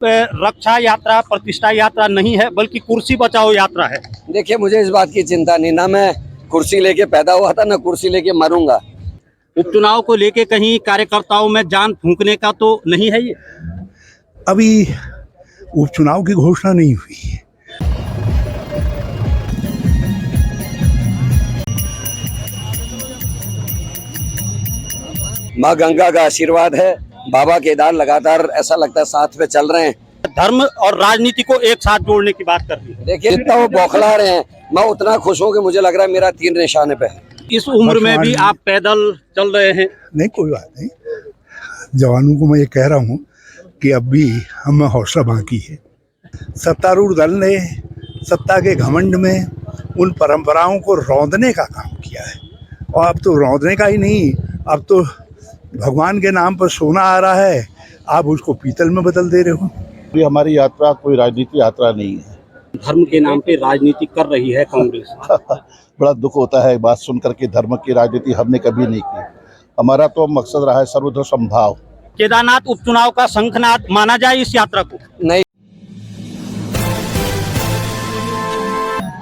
रक्षा यात्रा प्रतिष्ठा यात्रा नहीं है बल्कि कुर्सी बचाओ यात्रा है। देखिए, मुझे इस बात की चिंता नहीं, ना मैं कुर्सी लेके पैदा हुआ था ना कुर्सी लेके मरूंगा। उपचुनाव को लेके कहीं कार्यकर्ताओं में जान फूंकने का तो नहीं है ये? अभी उपचुनाव की घोषणा नहीं हुई है। माँ गंगा का आशीर्वाद है, बाबा केदार लगातार ऐसा लगता है साथ में चल रहे हैं। धर्म और राजनीति को एक साथ जोड़ने की बात कर रही है। देखिए, जितना वो बौखला रहे हैं मैं उतना खुश हूँ कि मुझे लग रहा है मेरा तीर निशाने पे है। इस उम्र में भी आप पैदल चल रहे हैं। नहीं, कोई बात नहीं। जवानों को मैं ये कह रहा हूँ कि अब भी हमें हौसला बाकी है। सत्तारूढ़ दल ने सत्ता के घमंड में उन परंपराओं को रौंदने का काम किया है, और अब तो रौंदने का ही नहीं, अब तो भगवान के नाम पर सोना आ रहा है, आप उसको पीतल में बदल दे रहे हो। भी हमारी यात्रा कोई राजनीति यात्रा नहीं है। धर्म के नाम पे राजनीति कर रही है कांग्रेस। बड़ा दुख होता है बात सुनकर के, धर्म की राजनीति हमने कभी नहीं की। हमारा तो मकसद रहा है सर्वधर्म समभाव। केदारनाथ उपचुनाव का शंखनाद माना जाए इस यात्रा को? नहीं।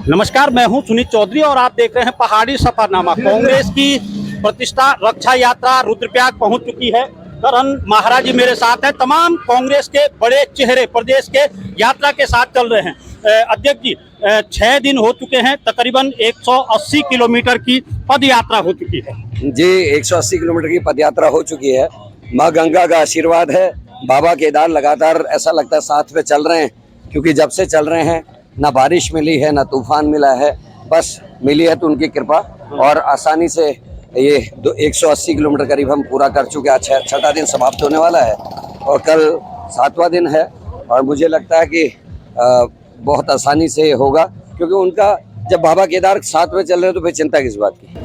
नमस्कार, मैं हूं सुनीत चौधरी और आप देख रहे हैं पहाड़ी सफरनामा। कांग्रेस की प्रतिष्ठा रक्षा यात्रा रुद्रप्रयाग पहुंच चुकी है। करण महाराज जी मेरे साथ हैं। तमाम कांग्रेस के बड़े चेहरे प्रदेश के यात्रा के साथ चल रहे हैं। अध्यक्ष जी, 6 दिन हो चुके हैं, तकरीबन 180 किलोमीटर की पद यात्रा हो चुकी है। जी, 180 किलोमीटर की पद यात्रा हो चुकी है। माँ गंगा का आशीर्वाद है, बाबा केदार लगातार ऐसा लगता है साथ में चल रहे हैं, क्योंकि जब से चल रहे हैं ना बारिश मिली है ना तूफान मिला है, बस मिली है तो उनकी कृपा, और आसानी से ये 180 किलोमीटर करीब हम पूरा कर चुके हैं। आज 6वां दिन समाप्त होने वाला है और कल 7वां दिन है, और मुझे लगता है कि बहुत आसानी से होगा, क्योंकि उनका जब बाबा केदार साथ में चल रहे हैं तो फिर चिंता किस बात की।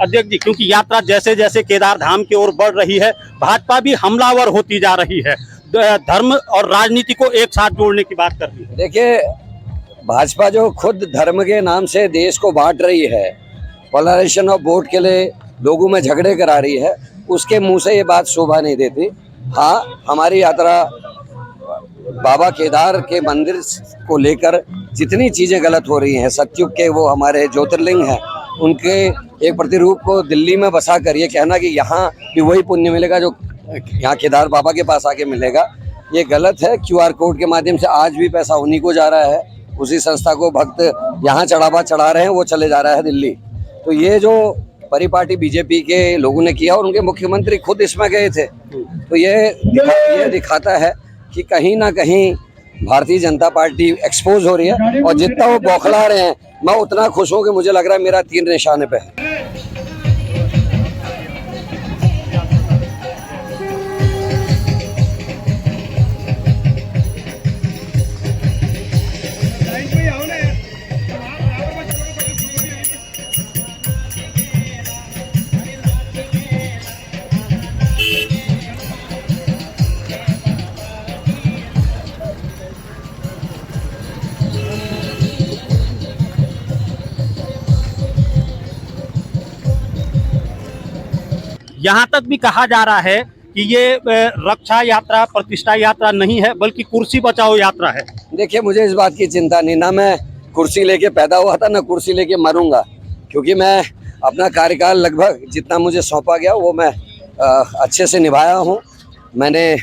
अध्यक्ष जी, क्योंकि यात्रा जैसे जैसे केदार धाम की ओर बढ़ रही है, भाजपा भी हमलावर होती जा रही है, धर्म और राजनीति को एक साथ जोड़ने की बात कर रही है। देखिए, भाजपा जो खुद धर्म के नाम से देश को बांट रही है, पोलराइजेशन ऑफ वोट के लिए लोगों में झगड़े करा रही है, उसके मुंह से ये बात शोभा नहीं देती। हाँ, हमारी यात्रा बाबा केदार के मंदिर को लेकर जितनी चीज़ें गलत हो रही हैं, सतयुग के वो हमारे ज्योतिर्लिंग हैं, उनके एक प्रतिरूप को दिल्ली में बसा कर ये कहना कि यहाँ भी वही पुण्य मिलेगा जो यहाँ केदार बाबा के पास आके मिलेगा, ये गलत है। QR कोड के माध्यम से आज भी पैसा उन्हीं को जा रहा है, उसी संस्था को भक्त यहाँ चढ़ावा चढ़ा रहे हैं, वो चले जा रहा है दिल्ली। तो ये जो परिपाटी बीजेपी के लोगों ने किया, और उनके मुख्यमंत्री खुद इसमें गए थे, तो ये दिखाता है कि कहीं ना कहीं भारतीय जनता पार्टी एक्सपोज हो रही है, और जितना वो बौखला रहे हैं मैं उतना खुश हूँ कि मुझे लग रहा है मेरा तीर निशाने पे है। यहाँ तक भी कहा जा रहा है कि ये रक्षा यात्रा प्रतिष्ठा यात्रा नहीं है बल्कि कुर्सी बचाओ यात्रा है। देखिए, मुझे इस बात की चिंता नहीं, ना मैं कुर्सी लेके पैदा हुआ था ना कुर्सी लेके मरूंगा, क्योंकि मैं अपना कार्यकाल लगभग जितना मुझे सौंपा गया वो मैं अच्छे से निभाया हूँ। मैंने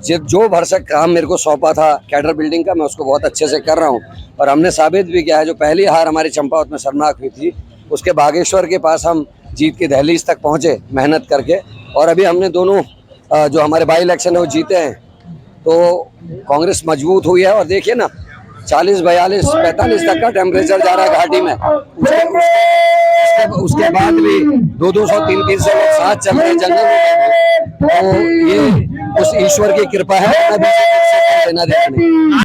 जो भरसक काम मेरे को सौंपा था कैडर बिल्डिंग का, मैं उसको बहुत अच्छे से कर रहा हूँ, और हमने साबित भी किया है। जो पहली हार हमारी चंपावत में शर्मनाक हुई थी, उसके बागेश्वर के पास हम जीत की दहलीज तक पहुँचे मेहनत करके, और अभी हमने दोनों जो हमारे बाई इलेक्शन है वो जीते हैं, तो कांग्रेस मजबूत हुई है। और देखिए ना, 40, 42, 45 तक का टेम्परेचर जा रहा है घाटी में, उसके बाद भी 200, 300 लोग साथ चल रहे हैं जंगल में। तो ये उस ईश्वर की कृपा है, अभी से लेना देना नहीं।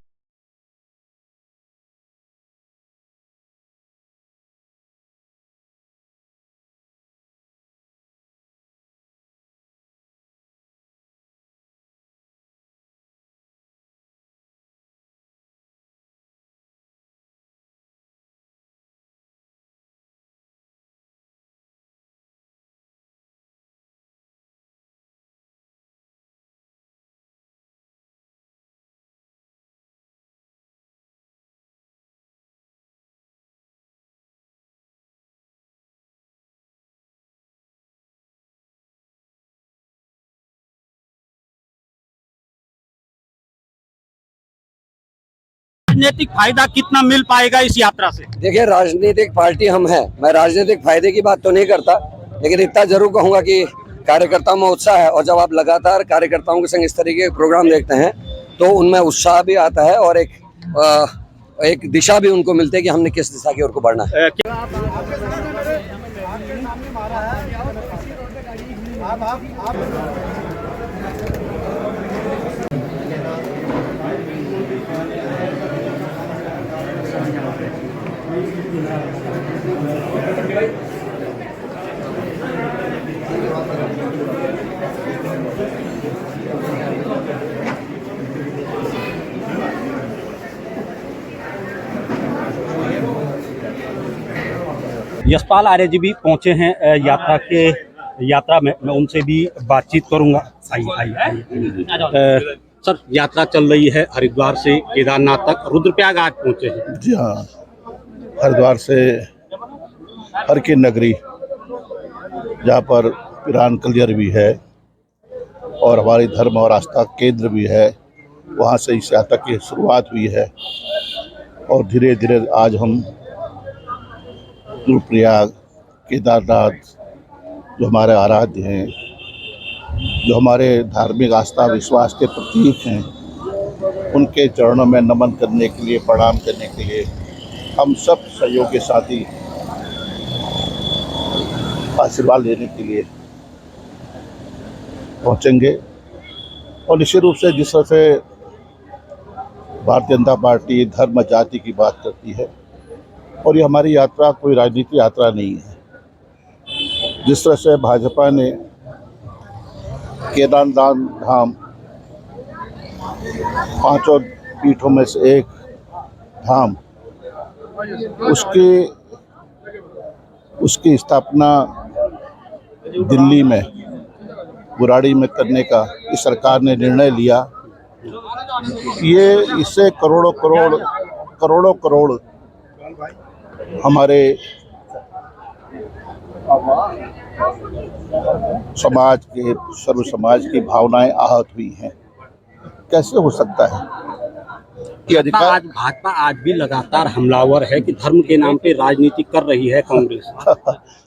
राजनीतिक फायदा कितना मिल पाएगा इस यात्रा से? देखिए, राजनीतिक पार्टी हम हैं, मैं राजनीतिक फायदे की बात तो नहीं करता, लेकिन इतना जरूर कहूंगा कि कार्यकर्ताओं में उत्साह है, और जब आप लगातार कार्यकर्ताओं के संग इस तरीके के प्रोग्राम देखते हैं तो उनमें उत्साह भी आता है और एक दिशा भी उनको मिलती है कि हमने किस दिशा की ओर को बढ़ना है। यशपाल आर्य जी भी पहुंचे हैं यात्रा में, मैं उनसे भी बातचीत करूंगा। आइए। सर, यात्रा चल रही है हरिद्वार से केदारनाथ तक, रुद्रप्रयाग आज पहुंचे हैं। जी हाँ, हरिद्वार से हर की नगरी, जहाँ पर पिरान कलियर भी है और हमारी धर्म और आस्था केंद्र भी है, वहाँ से इस यात्रा की शुरुआत हुई है और धीरे धीरे आज हम रुद्रप्रयाग, केदारनाथ, जो हमारे आराध्य हैं, जो हमारे धार्मिक आस्था विश्वास के प्रतीक हैं, उनके चरणों में नमन करने के लिए, प्रणाम करने के लिए हम सब सहयोगी साथी आशीर्वाद लेने के लिए पहुंचेंगे। और निश्चित रूप से जिस तरह से भारतीय जनता पार्टी धर्म जाति की बात करती है, और ये हमारी यात्रा कोई राजनीतिक यात्रा नहीं है। जिस तरह से भाजपा ने केदारनाथ धाम 5 पीठों में से एक धाम, उसकी स्थापना दिल्ली में बुराड़ी में करने का इस सरकार ने निर्णय लिया। ये इससे करोड़ों करोड़ हमारे समाज के, सर्व समाज की भावनाएं आहत हुई हैं। कैसे हो सकता है कि अधिकार भाजपा आज भी लगातार हमलावर है कि धर्म के नाम पे राजनीति कर रही है कांग्रेस।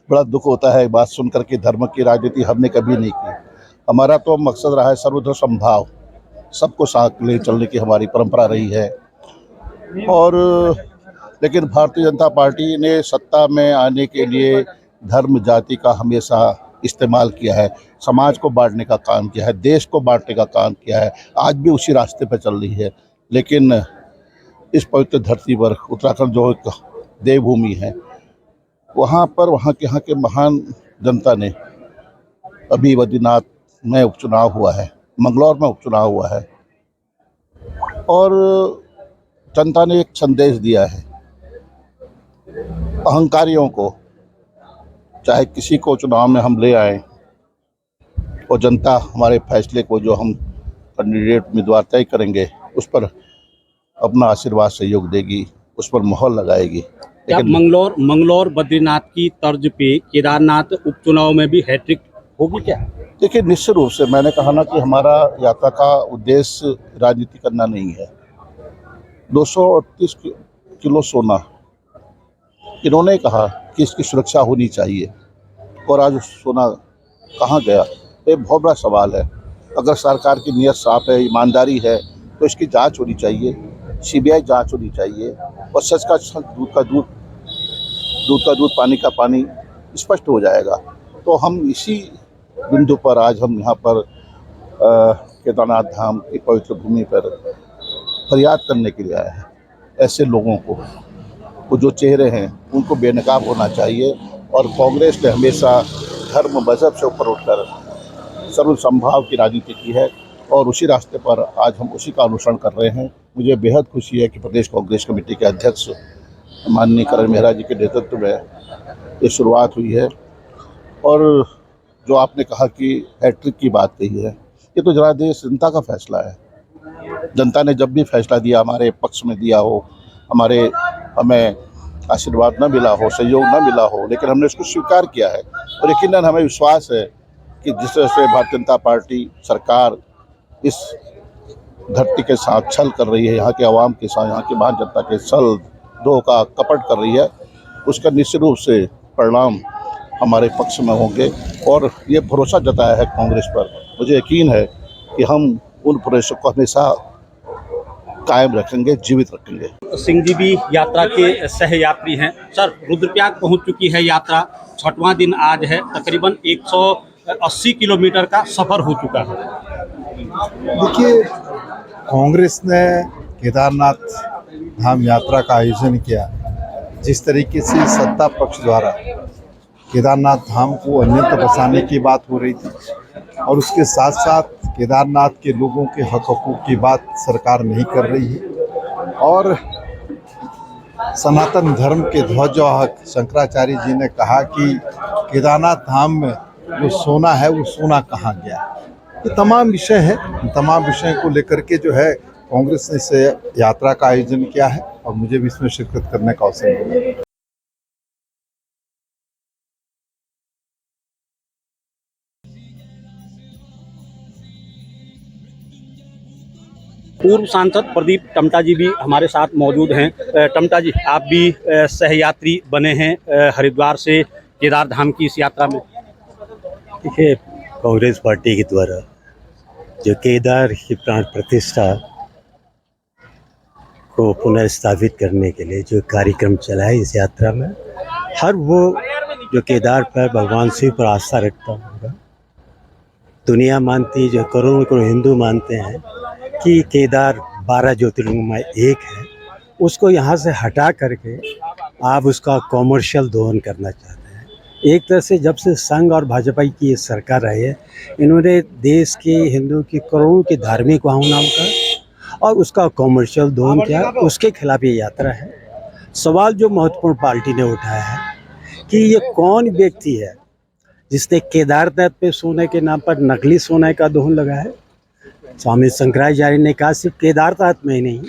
बड़ा दुख होता है बात सुनकर के धर्म की राजनीति हमने कभी नहीं की। हमारा तो मकसद रहा है सर्वधर्म समभाव, सबको साथ ले चलने की हमारी परंपरा रही है। और लेकिन भारतीय जनता पार्टी ने सत्ता में आने के लिए धर्म जाति का हमेशा इस्तेमाल किया है, समाज को बांटने का काम किया है, देश को बांटने का काम किया है। आज भी उसी रास्ते पर चल रही है। लेकिन इस पवित्र धरती पर, उत्तराखंड जो एक देवभूमि है, वहाँ के महान जनता ने, अभी बद्रीनाथ में उपचुनाव हुआ है, मंगलौर में उपचुनाव हुआ है, और जनता ने एक संदेश दिया है अहंकारियों को, चाहे किसी को चुनाव में हम ले आए और जनता हमारे फैसले को, जो हम कैंडिडेट उम्मीदवार तय करेंगे, उस पर अपना आशीर्वाद सहयोग देगी, उस पर मोहर लगाएगी। क्या मंगलौर बद्रीनाथ की तर्ज पे केदारनाथ उपचुनाव में भी हैट्रिक होगी क्या? देखिए, निश्चित रूप से मैंने कहा ना कि हमारा यात्रा का उद्देश्य राजनीति करना नहीं है। 238 किलो सोना, इन्होंने कहा कि इसकी सुरक्षा होनी चाहिए, और आज सोना कहाँ गया, ये बहुत बड़ा सवाल है। अगर सरकार की नीयत साफ है, ईमानदारी है, तो इसकी जांच होनी चाहिए, सीबीआई जांच होनी चाहिए, और सच का सच, दूध का दूध, पानी का पानी स्पष्ट हो जाएगा। तो हम इसी बिंदु पर आज हम यहाँ पर केदारनाथ धाम की पवित्र भूमि पर फरियाद करने के लिए आया है। ऐसे लोगों को, वो जो चेहरे हैं उनको बेनकाब होना चाहिए। और कांग्रेस ने हमेशा धर्म मजहब से ऊपर उठकर सर्व संभाव की राजनीति की है और उसी रास्ते पर आज हम उसी का अनुसरण कर रहे हैं। मुझे बेहद खुशी है कि प्रदेश कांग्रेस कमेटी के अध्यक्ष माननीय करण मेहरा जी के नेतृत्व में ये शुरुआत हुई है। और जो आपने कहा कि हैट्रिक की बात कही है, ये तो जनादेश जनता का फैसला है। जनता ने जब भी फैसला दिया, हमारे पक्ष में दिया हो, हमें आशीर्वाद न मिला हो, सहयोग न मिला हो, लेकिन हमने इसको स्वीकार किया है। और यकीनन हमें विश्वास है कि जिस तरह से भारतीय जनता पार्टी सरकार इस धरती के साथ छल कर रही है, यहाँ के आवाम के साथ, यहाँ की महान जनता के छल धोखा कपट कर रही है, उसका निश्चित रूप से परिणाम हमारे पक्ष में होंगे। और ये भरोसा जताया है कांग्रेस पर, मुझे यकीन है कि हम उन प्रयासों को हमेशा कायम रखेंगे, जीवित रखेंगे। सिंह जी भी यात्रा के सह यात्री हैं। सर, रुद्रप्रयाग पहुंच चुकी है यात्रा, 6वां दिन आज है, तकरीबन 180 किलोमीटर का सफर हो चुका है। देखिए, कांग्रेस ने केदारनाथ धाम यात्रा का आयोजन किया। जिस तरीके से सत्ता पक्ष द्वारा केदारनाथ धाम को अन्यत्र बसाने की बात हो रही थी और उसके साथ साथ केदारनाथ के लोगों के हक हकूक़ की बात सरकार नहीं कर रही है और सनातन धर्म के ध्वजवाहक शंकराचार्य जी ने कहा कि केदारनाथ धाम में जो सोना है वो सोना कहाँ गया। ये तमाम विषय है, तमाम विषय को लेकर के जो है कांग्रेस ने इस यात्रा का आयोजन किया है और मुझे भी इसमें शिरकत करने का अवसर मिला। पूर्व सांसद प्रदीप टमटा जी भी हमारे साथ मौजूद हैं। टमटा जी, आप भी सहयात्री बने हैं हरिद्वार से केदार धाम की इस यात्रा में। देखिए, कांग्रेस पार्टी के द्वारा जो केदार की प्राण प्रतिष्ठा को पुनर्स्थापित करने के लिए जो कार्यक्रम चला है इस यात्रा में, हर वो जो केदार पर भगवान शिव पर आस्था रखता होगा, दुनिया मानती है, जो करोड़ों करोड़ हिंदू मानते हैं कि केदार 12 ज्योतिर्लिंग में एक है, उसको यहाँ से हटा करके आप उसका कॉमर्शियल दोहन करना चाहते हैं। एक तरह से जब से संघ और भाजपा की ये सरकार आई है, इन्होंने देश के हिंदुओं की करोड़ों की धार्मिक भावनाओं का और उसका कॉमर्शियल दोहन किया, उसके खिलाफ ये यात्रा है। सवाल जो महत्वपूर्ण पार्टी ने उठाया है कि ये कौन व्यक्ति है जिसने केदारनाथ पे सोने के नाम पर नकली सोने का दोहन लगा है। स्वामी शंकराचार्य ने कहा सिर्फ केदारनाथ में ही नहीं,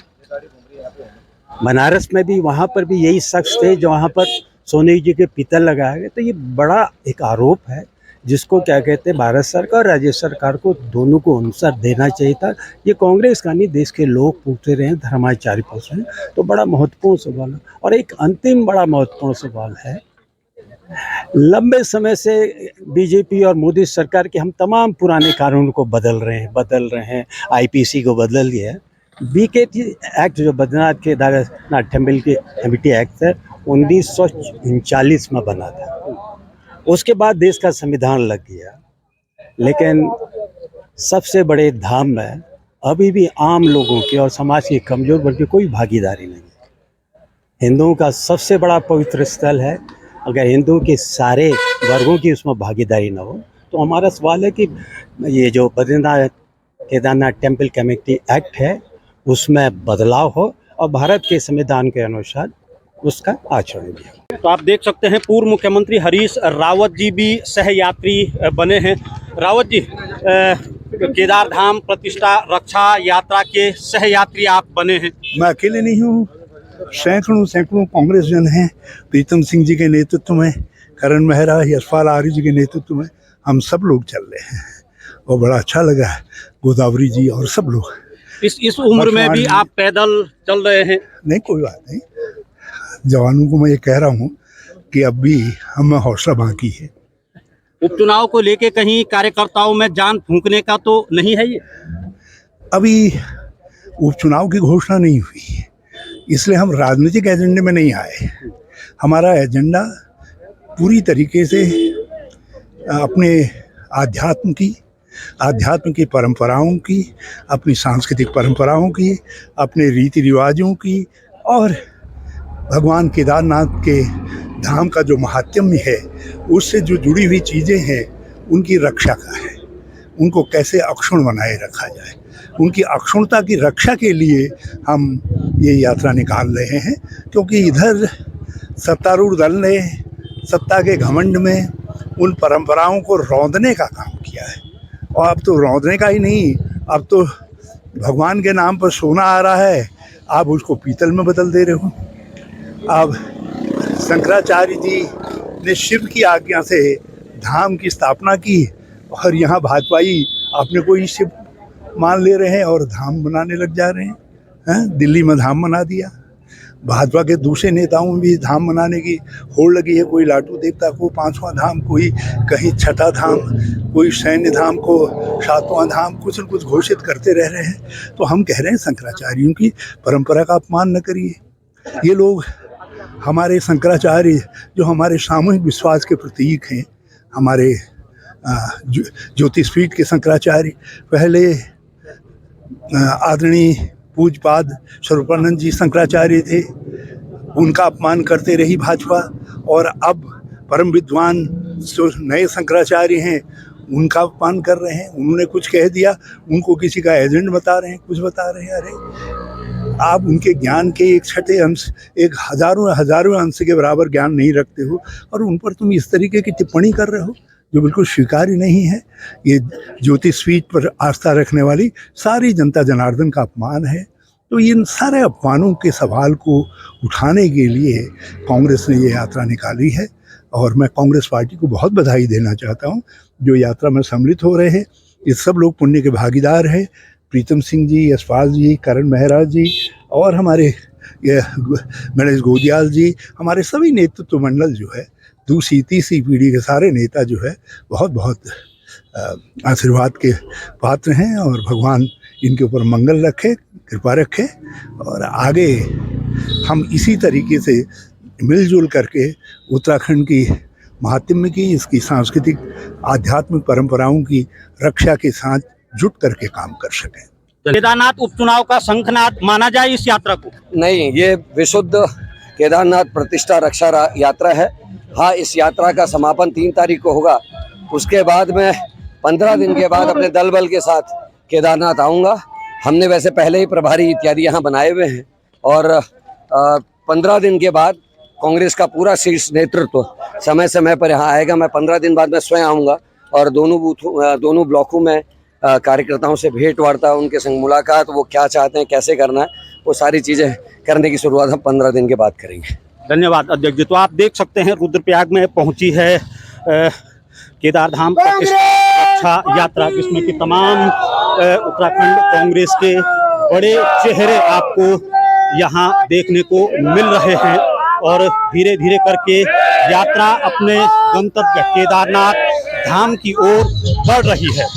बनारस में भी, वहाँ पर भी यही शख्स थे जो वहाँ पर सोने जी के पीतल लगाए गए। तो ये बड़ा एक आरोप है जिसको क्या कहते हैं, भारत सरकार और राज्य सरकार को दोनों को आंसर देना चाहिए था। ये कांग्रेस का नहीं, देश के लोग पूछते रहे हैं, धर्माचार्य पूछ रहे हैं। तो बड़ा महत्वपूर्ण सवाल है। और एक अंतिम बड़ा महत्वपूर्ण सवाल है, लंबे समय से बीजेपी और मोदी सरकार के हम तमाम पुराने कानून को बदल रहे हैं। आईपीसी को बदल दिया है। बीकेटी एक्ट जो बद्रीनाथ केदारनाथ टेम्पल की कमेटी एक्ट है 1939 में बना था। उसके बाद देश का संविधान लग गया, लेकिन सबसे बड़े धाम में अभी भी आम लोगों की और समाज के कमजोर वर्ग की कोई भागीदारी नहीं है। हिंदुओं का सबसे बड़ा पवित्र स्थल है, अगर हिंदुओं के सारे वर्गों की उसमें भागीदारी न हो तो हमारा सवाल है कि ये जो Badrinath Kedarnath temple committee act है उसमें बदलाव हो और भारत के संविधान के अनुसार उसका आचरण भी हो। तो आप देख सकते हैं पूर्व मुख्यमंत्री हरीश रावत जी भी सहयात्री बने हैं। रावत जी, केदार धाम प्रतिष्ठा रक्षा यात्रा के सहयात्री आप बने हैं। मैं अकेले नहीं हूँ, सैकड़ों कांग्रेस जन हैं। प्रीतम सिंह जी के नेतृत्व में, करण मेहरा, यशपाल आर्य जी के नेतृत्व में हम सब लोग चल रहे हैं और बड़ा अच्छा लगा है। गोदावरी जी और सब लोग इस उम्र में भी आप पैदल चल रहे हैं। नहीं, कोई बात नहीं। जवानों को मैं ये कह रहा हूँ कि अब भी हमें हौसला बाकी है। उपचुनाव को लेके कहीं कार्यकर्ताओं में जान फूंकने का तो नहीं है ये? अभी उपचुनाव की घोषणा नहीं हुई, इसलिए हम राजनीतिक एजेंडे में नहीं आए। हमारा एजेंडा पूरी तरीके से अपने आध्यात्म की, आध्यात्म की परंपराओं की, अपनी सांस्कृतिक परंपराओं की, अपने रीति रिवाजों की और भगवान केदारनाथ के धाम का जो महात्म्य है उससे जो जुड़ी हुई चीज़ें हैं उनकी रक्षा का है। उनको कैसे अक्षुण्ण बनाए रखा जाए, उनकी अक्षुण्णता की रक्षा के लिए हम ये यात्रा निकाल रहे हैं, क्योंकि इधर सत्तारूढ़ दल ने सत्ता के घमंड में उन परंपराओं को रौंदने का काम किया है। और अब तो रौंदने का ही नहीं, अब तो भगवान के नाम पर सोना आ रहा है, आप उसको पीतल में बदल दे रहे हो। अब शंकराचार्य जी ने शिव की आज्ञा से धाम की स्थापना की और यहाँ भाजपाई अपने को ही शिव मान ले रहे हैं और धाम बनाने लग जा रहे हैं। दिल्ली में धाम बना दिया, भाजपा के दूसरे नेताओं में भी धाम बनाने की होड़ लगी है। कोई लाटू देवता को 5वां धाम, कोई कहीं 6ठा धाम, कोई सैन्य धाम को 7वां धाम, कुछ न कुछ घोषित करते रह रहे हैं। तो हम कह रहे हैं शंकराचार्यों की परंपरा का अपमान न करिए। ये लोग हमारे शंकराचार्य जो हमारे सामूहिक विश्वास के प्रतीक हैं, हमारे ज्योतिषपीठ के शंकराचार्य पहले आदरणीय पूज्यपाद स्वरूपानंद जी शंकराचार्य थे, उनका अपमान करते रही भाजपा, और अब परम विद्वान जो नए शंकराचार्य हैं उनका अपमान कर रहे हैं। उन्होंने कुछ कह दिया, उनको किसी का एजेंट बता रहे हैं, कुछ बता रहे हैं। अरे आप उनके ज्ञान के 1/6 अंश, एक हजारों अंश के बराबर ज्ञान नहीं रखते हो और उन पर तुम इस तरीके की टिप्पणी कर रहे हो जो बिल्कुल स्वीकार्य नहीं है। ये ज्योतिषपीठ पर आस्था रखने वाली सारी जनता जनार्दन का अपमान है। तो इन सारे अपमानों के सवाल को उठाने के लिए कांग्रेस ने ये यात्रा निकाली है और मैं कांग्रेस पार्टी को बहुत बधाई देना चाहता हूँ। जो यात्रा में सम्मिलित हो रहे हैं ये सब लोग पुण्य के भागीदार हैं। प्रीतम सिंह जी, यशपाल जी, करण मेहरा जी और हमारे गणेश गोदियाल जी, हमारे सभी नेतृत्व मंडल जो है, दूसरी तीसरी पीढ़ी के सारे नेता जो है बहुत बहुत आशीर्वाद के पात्र हैं और भगवान इनके ऊपर मंगल रखे, कृपा रखे और आगे हम इसी तरीके से मिलजुल करके उत्तराखंड की महात्म्य की, इसकी सांस्कृतिक आध्यात्मिक परंपराओं की रक्षा के साथ जुट करके काम कर सकें। केदारनाथ उपचुनाव का शंखनाद माना जाए इस यात्रा को? नहीं, ये विशुद्ध केदारनाथ प्रतिष्ठा रक्षा यात्रा है। हाँ, इस यात्रा का समापन 3 तारीख को होगा। उसके बाद मैं 15 दिन के बाद अपने दल बल के साथ केदारनाथ आऊँगा। हमने वैसे पहले ही प्रभारी इत्यादि यहाँ बनाए हुए हैं और 15 दिन के बाद कांग्रेस का पूरा शीर्ष नेतृत्व समय समय पर यहाँ आएगा। मैं 15 दिन बाद मैं स्वयं आऊँगा और दोनों ब्लॉकों में कार्यकर्ताओं से भेंट वार्ता, उनके संग मुलाकात, वो क्या चाहते हैं, कैसे करना है, वो सारी चीज़ें करने की शुरुआत हम 15 दिन के बाद करेंगे। धन्यवाद अध्यक्ष जी। तो आप देख सकते हैं रुद्रप्रयाग में पहुंची है केदारधाम प्रतिष्ठा रक्षा यात्रा, जिसमें कि तमाम उत्तराखंड कांग्रेस के बड़े चेहरे आपको यहाँ देखने को मिल रहे हैं और धीरे धीरे करके यात्रा अपने गंतव्य केदारनाथ धाम की ओर बढ़ रही है।